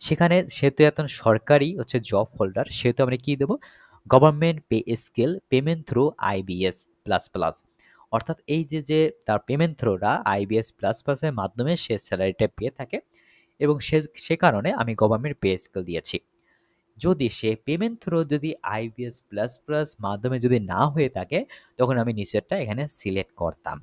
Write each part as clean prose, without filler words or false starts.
সেখানে সেহেতু এখন সরকারি হচ্ছে জব হোল্ডার, সেহেতু আমরা কি দেব? Government pay scale payment through IBS plus plus. অর্থাৎ এই যে তার পেমেন্ট থ্রুটা আইবিএস প্লাস প্লাসের মাধ্যমে সে স্যালারিটা পেয়ে থাকে, এবং সে কারণে আমি গভর্নমেন্ট পে স্কেল দিয়েছি। যদি সে পেমেন্ট থ্রু যদি আইবিএস প্লাস প্লাস মাধ্যমে যদি না হয়ে থাকে, তখন আমি নিচেরটা এখানে সিলেক্ট করতাম।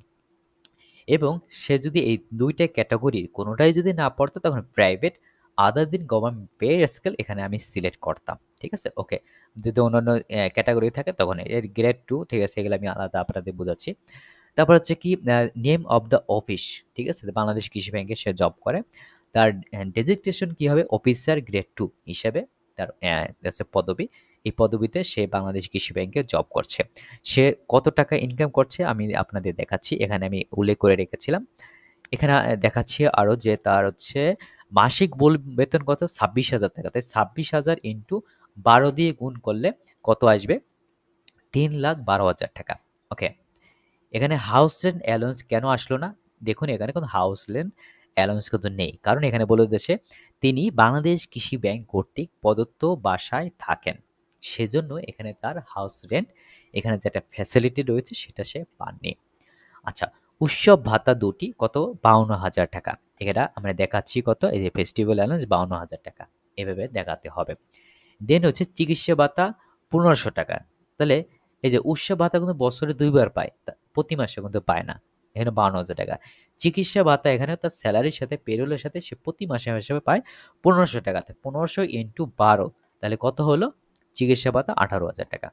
এবং সে যদি এই দুইটা ক্যাটাগরির কোনোটাই যদি না পড়তো, তখন প্রাইভেট আদার দিন গভর্নমেন্ট পে স্কেল এখানে আমি সিলেক্ট করতাম। ঠিক আছে, ওকে। যদি অন্যান্য ক্যাটাগরি থাকে তখন এর গ্রেড 2, ঠিক আছে, এগুলো আমি আলাদা আপনাদের বোঝাচ্ছি। তারপর হচ্ছে কি নেম অফ দ্য অফিস, ঠিক আছে, বাংলাদেশ কৃষি ব্যাংকে সে জব করে। তার ডেজিগনেশন কি হবে? অফিসার গ্রেড 2 হিসাবে তার আছে পদবি। এই পদবিতে সে বাংলাদেশ কৃষি ব্যাংকে জব করছে। সে কত টাকা ইনকাম করছে আমি আপনাদের দেখাচ্ছি, এখানে আমি উল্লেখ করে রেখেছিলাম। এখানে দেখাচ্ছি আরও যে তার হচ্ছে মাসিক মূল বেতন কত? 26,000 টাকা। তাই 26,000 ইন্টু 12 দিয়ে গুণ করলে কত আসবে? 3,12,000 টাকা। ওকে। এখানে হাউস রেন্ট অ্যালাউন্স কেন আসলো না? দেখুন এখানে কোনো হাউস রেন্ট অ্যালাউন্স কিন্তু নেই, কারণ এখানে বলে দিয়েছে তিনি বাংলাদেশ কৃষি ব্যাংক কর্তৃক প্রদত্ত বাসায় থাকেন, সেজন্য এখানে তার হাউস রেন্ট এখানে যেটা ফ্যাসিলিটি রয়েছে সেটা সে পাননি। আচ্ছা, উৎসব ভাতা দুটি কত? 52,000 টাকা। এটা আমরা দেখাচ্ছি কত? এই যে ফেস্টিভ্যাল অ্যালাউন্স 52,000 টাকা, এভাবে দেখাতে হবে। দেন হচ্ছে চিকিৎসা ভাতা 1500 টাকা। তাহলে এই যে উৎসব ভাতা কিন্তু বছরে 2 বার পায়, প্রতি মাসে কিন্তু পায় না। এখানে 52,000 টাকা। চিকিৎসা ভাতা এখানে তার স্যালারির সাথে পেরোলের সাথে সে প্রতি মাসে হিসেবে পায় 1500 টাকা। 1500 ইন্টু 12, তাহলে কত হলো? চিকিৎসা ভাতা 18,000 টাকা।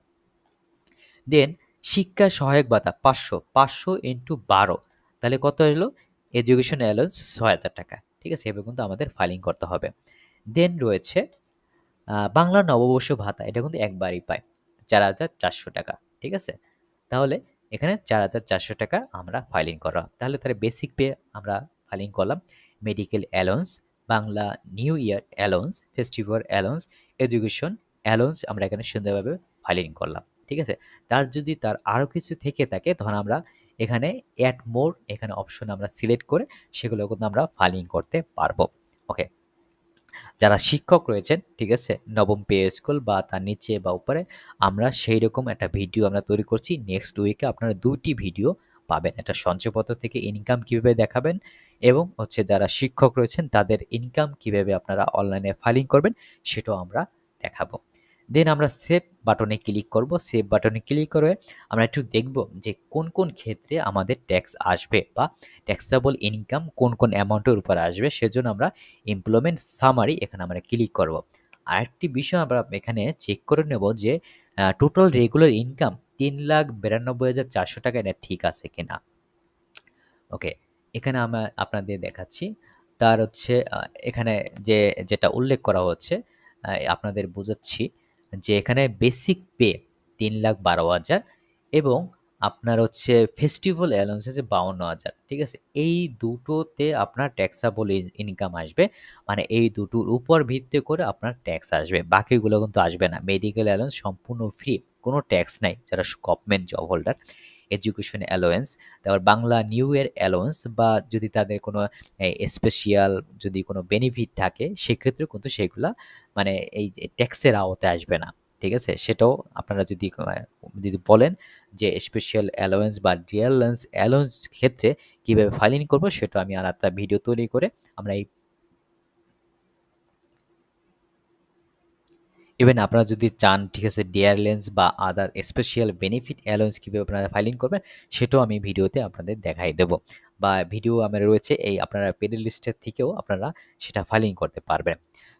দেন শিক্ষা সহায়ক ভাতা 500, 500 ইন্টু 12, তাহলে কত হলো? এডুকেশন অ্যালাউন্স 6,000 টাকা। ঠিক আছে, এভাবে কিন্তু আমাদের ফাইলিং করতে হবে। দেন রয়েছে বাংলা নববর্ষ ভাতা, এটা কিন্তু একবারই পায়, 4,400 টাকা। ঠিক আছে, তাহলে এখানে 4,400 টাকা আমরা ফাইলিং করা। তাহলে তার বেসিক পে আমরা ফাইলিং করলাম। Medical allowance, Bangla new year allowance, festival allowance, education allowance আমরা এখানে সুন্দরভাবে ফাইলিং করলাম। ঠিক আছে, তার আরও কিছু থেকে থাকে, তখন আমরা এখানে অ্যাড মোর এখানে অপশন আমরা সিলেক্ট করে সেগুলো কিন্তু আমরা ফাইলিং করতে পারবো। ওকে। যারা শিক্ষক রয়েছেন, ঠিক আছে, নবম পে স্কেল বা তার নিচে বা উপরে, আমরা সেই রকম একটা ভিডিও আমরা তৈরি করছি। নেক্সট উইকে আপনারা 2টি ভিডিও পাবেন, একটা সঞ্চয়পত্র থেকে ইনকাম কিভাবে দেখাবেন, এবং হচ্ছে যারা শিক্ষক রয়েছেন তাদের ইনকাম কিভাবে আপনারা অনলাইনে ফাইলিং করবেন সেটাও আমরা দেখাবো। দেন আমরা সেভ বাটনে ক্লিক করব। সেভ বাটনে ক্লিক করে আমরা একটু দেখব যে কোন কোন ক্ষেত্রে আমাদের ট্যাক্স আসবে, বা ট্যাক্সেবল ইনকাম কোন কোন অ্যামাউন্টের উপর আসবে। সেজন্য আমরা এমপ্লয়মেন্ট সামারি এখানে আমরা ক্লিক করব। আরেকটি বিষয় আমরা এখানে চেক করে নেব যে টোটাল রেগুলার ইনকাম 3,92,400 টাকা, এটা ঠিক আছে কিনা। ওকে, এখানে আমরা আপনাদের দেখাচ্ছি। তার হচ্ছে এখানে যেটা উল্লেখ করা হচ্ছে, আপনাদের বোঝাচ্ছি যে এখানে বেসিক পে 3,12,000, এবং আপনার হচ্ছে ফেস্টিভ্যাল অ্যালাউন্স আছে 52,000। ঠিক আছে, এই দুটোতে আপনার ট্যাক্সাবল ইনকাম আসবে, মানে এই দুটোর উপর ভিত্তি করে আপনার ট্যাক্স আসবে, বাকিগুলো কিন্তু আসবে না। মেডিকেল অ্যালাউন্স সম্পূর্ণ ফ্রি, কোনো ট্যাক্স নাই যারা government job holder. Education allowance, তারপর বাংলা নিউ ইয়ার অ্যালাউন্স, বা যদি তাদের কোনো স্পেশাল যদি কোনো বেনিফিট থাকে সেক্ষেত্রে কিন্তু সেগুলা মানে এই যে ট্যাক্সের আওতায় আসবে না। ঠিক আছে, সেটাও আপনারা যদি বলেন যে স্পেশাল অ্যালাউন্স বা ডিয়ার অ্যালাউন্স ক্ষেত্রে কীভাবে ফাইলিং করবো, সেটা আমি আর একটা ভিডিও তৈরি করে আমরা এই ইভেন আপনারা যদি চান, ঠিক আছে, ডিয়ারলেন্স বা আদার স্পেশাল বেনিফিট অ্যালাউন্স কীভাবে আপনারা ফাইলিং করবেন সেটাও আমি ভিডিওতে আপনাদের দেখাই দেবো, বা ভিডিও আমার রয়েছে এই আপনারা প্লে লিস্টের থেকেও আপনারা সেটা ফাইলিং করতে পারবেন।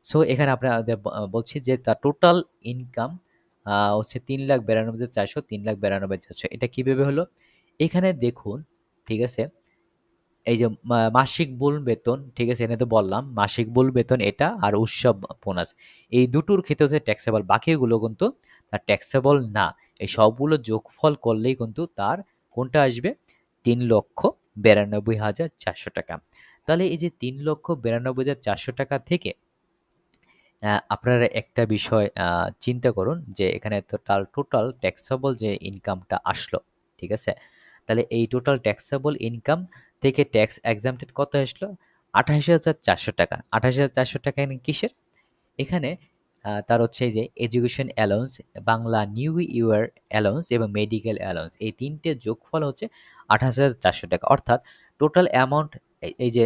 সো এখানে আপনাদের বলছি যে তার টোটাল ইনকাম হচ্ছে 3,92,400, 3,92,400, এটা কীভাবে হলো? এখানে দেখুন, ঠিক আছে, এই যে মাসিক মূল বেতন, ঠিক আছে, এনে তো বললাম মাসিক মূল বেতন এটা, আর উৎসব বোনাস, এই দুটোর ক্ষেত্রে হচ্ছে ট্যাক্সেবল, বাকিগুলো কিন্তু তার ট্যাক্সেবল না। এই সবগুলো যোগফল করলেই কিন্তু তার কোনটা আসবে? 3,92,400 টাকা। তাহলে এই যে 3,92,400 টাকা থেকে আপনারা একটা বিষয় চিন্তা করুন যে এখানে তো টোটাল ট্যাক্সেবল যে ইনকামটা আসলো, ঠিক আছে, তাহলে এই টোটাল ট্যাক্সেবল ইনকাম থেকে ট্যাক্স এক্সাম্পটেড কত আসলো? 28,400 টাকা। 28,400 টাকা কিসের? এখানে তার হচ্ছে এই যে education allowance, Bangla new year allowance এবং মেডিকেল অ্যালাউন্স, এই তিনটে যোগফল হচ্ছে 28,400 টাকা। অর্থাৎ টোটাল অ্যামাউন্ট, এই যে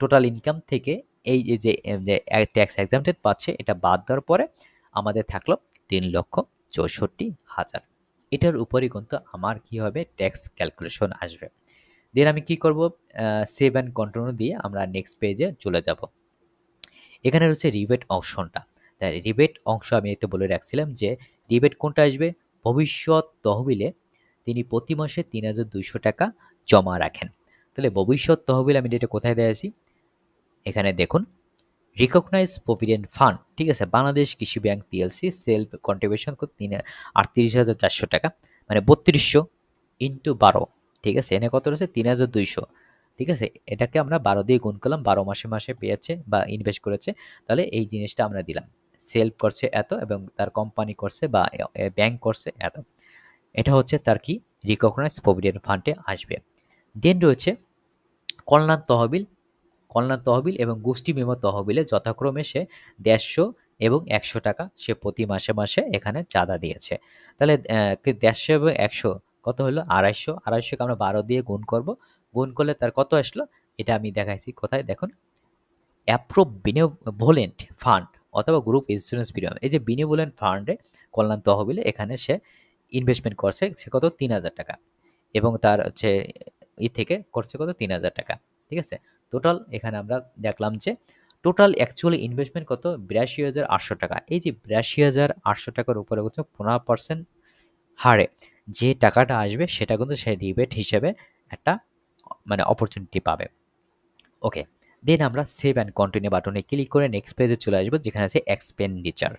টোটাল ইনকাম থেকে এই যে ট্যাক্স এক্সামটেড পাচ্ছে এটা বাদ দেওয়ার পরে আমাদের থাকলো 3,64,000। এটার উপরই কিন্তু আমার কি হবে, ট্যাক্স ক্যালকুলেশন আসবে। দেন আমি কি করব, সেভ অ্যান্ড কন্টিনিউ দিয়ে আমরা নেক্সট পেজে চলে যাব। এখানে রয়েছে রিবেট অপশনটা। তাই রিবেট অংশ আমি একটু বলে রাখছিলাম যে রিবেট কোনটা আসবে, ভবিষ্যৎ তহবিলে তিনি প্রতি মাসে 3,200 টাকা জমা রাখেন। তাহলে ভবিষ্যৎ তহবিল আমি এটা কোথায় দিয়েছি, এখানে দেখুন রিকগনাইজ প্রভিডেন্ট ফান্ড, ঠিক আছে, বাংলাদেশ কৃষি ব্যাংক পিএলসি সেলফ কন্ট্রিবিউশন 38,400 টাকা, মানে 3200 ইন্টু 12, ঠিক আছে, এনে কত রয়েছে 3,200, ঠিক আছে, এটাকে আমরা 12 দিয়ে গুণ করলাম, 12 মাসে মাসে পেয়েছে বা ইনভেস্ট করেছে, তাহলে এই জিনিসটা আমরা দিলাম। সেলফ করছে এত এবং তার কোম্পানি করছে বা ব্যাংক করছে এত, এটা হচ্ছে তার কি রিকগনাইজ প্রভিডেন্ট ফান্ডে আসবে। দেন রয়েছে কল্যাণ তহবিল, কল্যাণ তহবিল এবং গোষ্ঠী মেমো তহবিলে যথাক্রমে সে 150 এবং 100 টাকা সে প্রতি মাসে মাসে এখানে চাঁদা দিয়েছে। তাহলে 150 এবং 100 কত হলো, 250, 250কে আমরা 12 দিয়ে গুণ করব, গুণ করলে তার কত আসলো, এটা আমি দেখাইছি কোথায় দেখুন, অ্যাপ্রুভ বিনেভোলেন্ট ফান্ড অথবা গ্রুপ ইন্স্যুরেন্স প্রিমিয়াম, এই যে বিনেভোলেন্ট ফান্ডে কল্যাণ তহবিলে এখানে সে ইনভেস্টমেন্ট করছে সে কত 3,000 টাকা, এবং তার হচ্ছে থেকে করছে কত 3,000 টাকা, ঠিক আছে। টোটাল এখানে আমরা দেখলাম যে টোটাল অ্যাকচুয়ালি ইনভেস্টমেন্ট কত 82,800 টাকা। এই যে 82,800 টাকার উপরে হচ্ছে 15% হারে যে টাকাটা আসবে সেটা কিন্তু সে রিবেট হিসেবে একটা মানে অপরচুনিটি পাবে। ওকে, দেন আমরা সেভ অ্যান্ড কন্টিনিউ বাটনে ক্লিক করে নেক্সট পেজে চলে আসবো, যেখানে আছে এক্সপেন্ডিচার।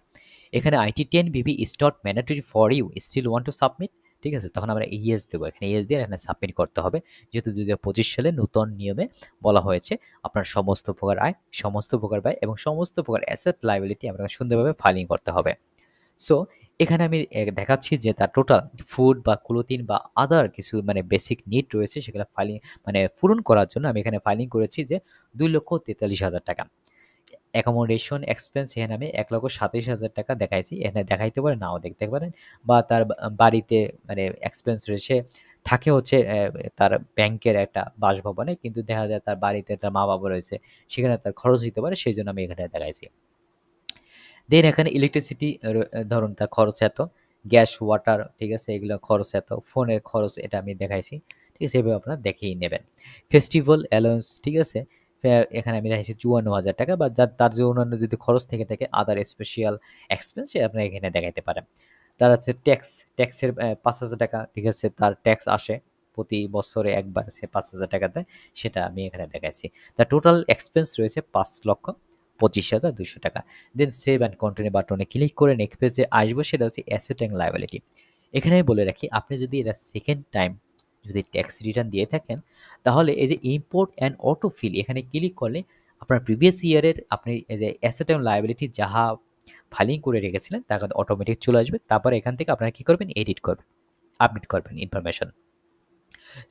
এখানে IT10 BB is not mandatory for you still want to submit, ঠিক আছে, তখন আমরা ইয়েস দেবো, এখানে ইয়েস দিয়ে এখানে সাবমিট করতে হবে, যেহেতু 2025 সালে নতুন নিয়মে বলা হয়েছে আপনার সমস্ত প্রকার আয়, সমস্ত প্রকার ব্যয় এবং সমস্ত প্রকার অ্যাসেট লাইবিলিটি আপনাকে সুন্দরভাবে ফাইলিং করতে হবে। সো এখানে আমি দেখাচ্ছি যে তার টোটাল ফুড বা ক্লোথিং বা আদার কিছু মানে বেসিক নিড রয়েছে, সেগুলো ফাইলিং মানে পূরণ করার জন্য আমি এখানে ফাইলিং করেছি যে 2,43,000 টাকা। অ্যাকোমোডেশন এক্সপেন্স এখানে আমি 1,27,000 টাকা দেখাইছি, এখানে দেখাইতে পারেন নাও দেখতে পারেন, বা তার বাড়িতে মানে এক্সপেন্স রয়েছে থাকে হচ্ছে তার ব্যাংকের একটা বাসভবনে, কিন্তু দেখা যায় তার বাড়িতে তার মা বাবা রয়েছে, সেখানে তার খরচ হইতে পারে, সেই জন্য আমি এখানে দেখাইছি। দেন এখানে ইলেকট্রিসিটি ধরুন তার খরচ এত, গ্যাস ওয়াটার, ঠিক আছে, এগুলো খরচ এত, ফোনের খরচ এটা আমি দেখাইছি, ঠিক আছে, এভাবে আপনারা দেখেই নেবেন। ফেস্টিভ্যাল অ্যালাউন্স, ঠিক আছে, এখানে আমি দেখাইছি 54,000 টাকা, বা যার তার যে অন্যান্য যদি খরচ থেকে থাকে আদার স্পেশাল এক্সপেন্স আপনারা এখানে দেখাইতে পারেন। তার হচ্ছে ট্যাক্স, ট্যাক্সের 5,000 টাকা, ঠিক আছে, তার ট্যাক্স আসে প্রতি বছরে একবার, সে 5,000 টাকা দেয়, সেটা আমি এখানে দেখাইছি। তার টোটাল এক্সপেন্স রয়েছে 5,25,200 টাকা। দেন সেভ অ্যান্ড কন্টিনিউ বাটনে ক্লিক করে নেক্সট পেজে আসবো, সেটা হচ্ছে অ্যাসেট অ্যান্ড লায়াবিলিটি। এখানে আমি বলে রাখি আপনি যদি এটা সেকেন্ড টাইম যদি ট্যাক্স রিটার্ন দিয়ে থাকেন, তাহলে এই যে ইম্পোর্ট অ্যান্ড অটো ফিল এখানে ক্লিক করলে আপনার প্রিভিয়াস ইয়ারের আপনি এই যে অ্যাসেট অ্যান্ড লায়াবিলিটি যাহা ফাইলিং করে রেখেছিলেন তা অটোমেটিক চলে আসবে। তারপরে এখান থেকে আপনারা কী করবেন, এডিট করবেন, আপডেট করবেন ইনফরমেশন।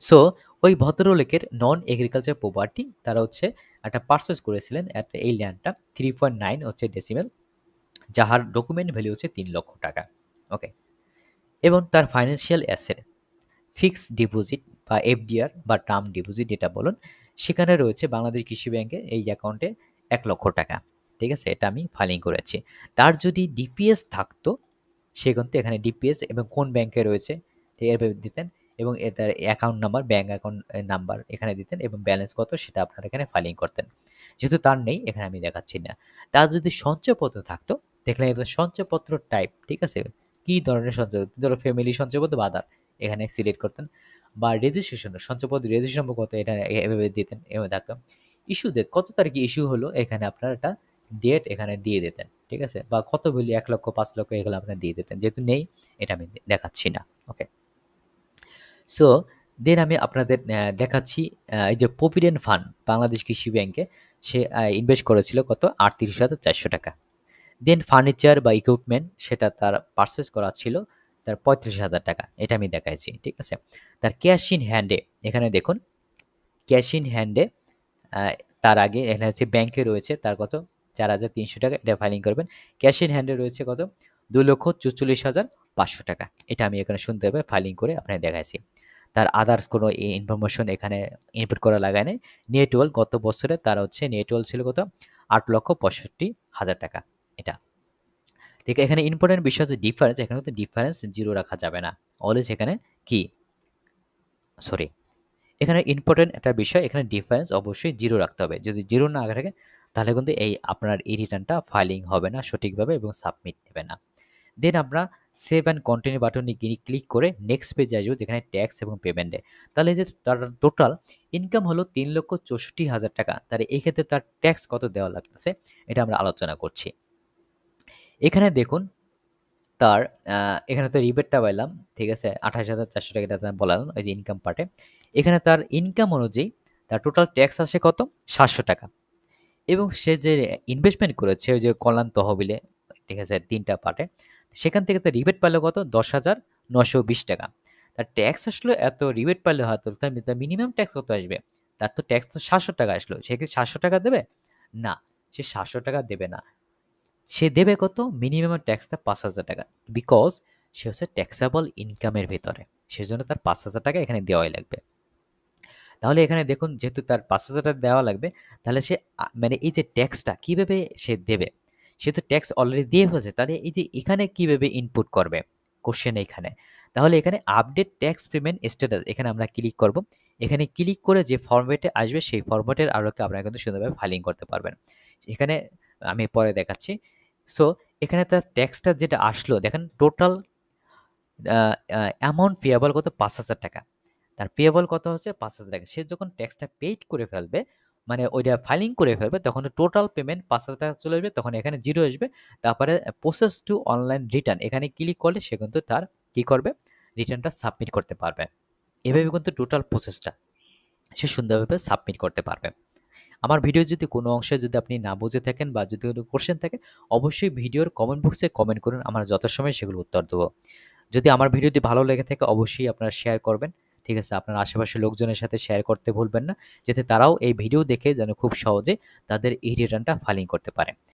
সো ওই ভদ্রলোকের নন এগ্রিকালচার প্রপার্টি তারা হচ্ছে একটা পারচেস করেছিলেন একটা এই ল্যান্ডটা 3.9 হচ্ছে ডেসিমেল, যাহার ডকুমেন্ট ভ্যালু হচ্ছে 3,00,000 টাকা। ওকে, এবং তার ফাইন্যান্সিয়াল অ্যাসেট ফিক্সড ডিপোজিট বা এফডিআর বা টার্ম ডিপোজিট যেটা বলুন, সেখানে রয়েছে বাংলাদেশ কৃষি ব্যাংকে এই অ্যাকাউন্টে 1,00,000 টাকা, ঠিক আছে, এটা আমি ফাইলিং করেছি। তার যদি ডিপিএস থাকতো সে কিন্তু এখানে ডিপিএস এবং কোন ব্যাংকে রয়েছে এভাবে দিতেন, এবং তার account number, bank account number এখানে দিতেন, এবং ব্যালেন্স কত সেটা আপনারা এখানে ফাইলিং করতেন। যেহেতু তার নেই এখানে আমি দেখাচ্ছি না। তার যদি সঞ্চয়পত্র থাকতো, দেখলেন এটা সঞ্চয়পত্র টাইপ, ঠিক আছে, কী ধরনের সঞ্চয়, ধরো ফ্যামিলি সঞ্চয়পত্র বা আদার, এখানে সিলেক্ট করতেন, বা রেজিস্ট্রেশন সঞ্চয়পত্র রেজিস্ট্রেশন নম্বর কত এটা এভাবে দিতেন, এভাবে থাকতো। ইস্যু ডেট কত তারিখে ইস্যু হলো এখানে আপনারা একটা ডেট এখানে দিয়ে দিতেন, ঠিক আছে, বা কত ভ্যালু 1,00,000 5,00,000 এগুলো আপনারা দিয়ে দিতেন, যেহেতু নেই এটা আমি দেখাচ্ছি না। ওকে, সো দেন আমি আপনাদের দেখাচ্ছি এই যে প্রভিডেন্ট ফান্ড বাংলাদেশ কৃষি ব্যাংকে সে ইনভেস্ট করেছিল কত 38,400 টাকা। দেন ফার্নিচার বা ইকুইপমেন্ট সেটা তার পারচেস করা ছিল তার 35,000 টাকা, এটা আমি দেখাইছি, ঠিক আছে। তার ক্যাশ ইন হ্যান্ডে এখানে দেখুন, ক্যাশ ইন হ্যান্ডে তার আগে এখানে হচ্ছে ব্যাংকে রয়েছে তার কত 4,300 টাকা, এটা ফাইলিং করবেন। ক্যাশ ইন হ্যান্ডে রয়েছে কত? 2,44,500 টাকা। এটা আমি এখানে সুন্দরভাবে ফাইলিং করে আপনাকে দেখাইছি। তার আদার্স কোনো ইনফরমেশন এখানে ইনপুট করা লাগায় নাই। নেট ওয়েলথ গত বছরে তার হচ্ছে নেট ওয়েলথ ছিল কত? 8,65,000 টাকা। এটা ঠিক। এখানে ইম্পর্টেন্ট বিষয় হচ্ছে ডিফারেন্স। এখানে কিন্তু ডিফারেন্স জিরো রাখা যাবে না। অলওয়েজ এখানে কি, সরি, এখানে ইম্পর্টেন্ট একটা বিষয়, এখানে ডিফারেন্স অবশ্যই জিরো রাখতে হবে। যদি জিরো না থাকে তাহলে কিন্তু এই আপনার এই রিটার্নটা ফাইলিং হবে না সঠিকভাবে এবং সাবমিট নেবে না। দেন আমরা সেভ অ্যান্ড কন্টিনিউ বাটনে ক্লিক করে নেক্সট পেজে আসবো যেখানে ট্যাক্স এবং পেমেন্টে। তাহলে এই যে তার টোটাল ইনকাম হলো 3,64,000 টাকা, তাহলে এই ক্ষেত্রে তার ট্যাক্স কত দেওয়া লাগতেছে এটা আমরা আলোচনা করছি। এখানে দেখুন তার এখানে তো রিবেটটা পাইলাম, ঠিক আছে, 28,400 টাকা এটা বললাম এই যে ইনকাম পার্টে। এখানে তার ইনকাম অনুযায়ী তার টোটাল ট্যাক্স আসে কত? 700 টাকা। এবং সে যে ইনভেস্টমেন্ট করেছে ওই যে কল্যাণ তহবিলে, ঠিক আছে, 3টা পার্টে, সেখান থেকে তার রিবেট পাইলো কত? 10,920 টাকা। তার ট্যাক্স আসলো এত, রিবেট পাইলে হয়তো তার মিনিমাম ট্যাক্স কত আসবে? তার তো ট্যাক্স তো 700 টাকা আসলো, সে কি 700 টাকা দেবে? না, সে 700 টাকা দেবে না। সে দেবে কত? মিনিমাম ট্যাক্সটা 5,000 টাকা, বিকজ সে হচ্ছে ট্যাক্সেবল ইনকামের ভিতরে, সেজন্য তার 5,000 টাকা এখানে দেওয়াই লাগবে। তাহলে এখানে দেখুন যেহেতু তার 5,000 টাকা দেওয়া লাগবে, তাহলে সে মানে এই যে ট্যাক্সটা কিভাবে সে দেবে? সে তো ট্যাক্স অলরেডি দিয়ে ফেলছে, তাহলে এই যে এখানে কিভাবে ইনপুট করবে কোশ্চেন এখানে। তাহলে এখানে আপডেট ট্যাক্স পেমেন্ট স্ট্যাটাস এখানে আমরা ক্লিক করব। এখানে ক্লিক করে যে ফরম্যাটে আসবে সেই ফরম্যাটের আলোকে আপনারা কিন্তু সুন্দরভাবে ফাইলিং করতে পারবেন। এখানে আমি পরে দেখাচ্ছি। সো এখানে তার ট্যাক্সটা যেটা আসলো দেখেন, টোটাল অ্যামাউন্ট পেয়েবল কত? 5,000 টাকা। তার পেয়েবল কত হচ্ছে? 5,000 টাকা। সে যখন ট্যাক্সটা পেইড করে ফেলবে, মানে ওইটা ফাইলিং করে ফেলবে, তখন টোটাল পেমেন্ট 5,000 টাকা চলে আসবে, তখন এখানে জিরো আসবে। তারপরে প্রসেস টু অনলাইন রিটার্ন এখানে ক্লিক করলে সে কিন্তু তার কি করবে? রিটার্নটা সাবমিট করতে পারবে। এভাবে কিন্তু টোটাল প্রসেসটা সে সুন্দরভাবে সাবমিট করতে পারবে। আমার ভিডিও যদি কোনো অংশে যদি আপনি না বুঝে থাকেন বা যদি কোনো কোশ্চেন থাকে, অবশ্যই ভিডিওর কমেন্ট বক্সে কমেন্ট করুন, আমরা যথাসময়ে সেগুলো উত্তর দেবো। যদি আমার ভিডিওটি ভালো লেগে থাকে অবশ্যই আপনারা শেয়ার করবেন, ঠিক আছে, আপনার আশেপাশের লোকজনের সাথে শেয়ার করতে ভুলবেন না, যাতে তারাও এই ভিডিও দেখে যেন খুব সহজে তাদের এই রিটার্নটা ফাইলিং করতে পারে।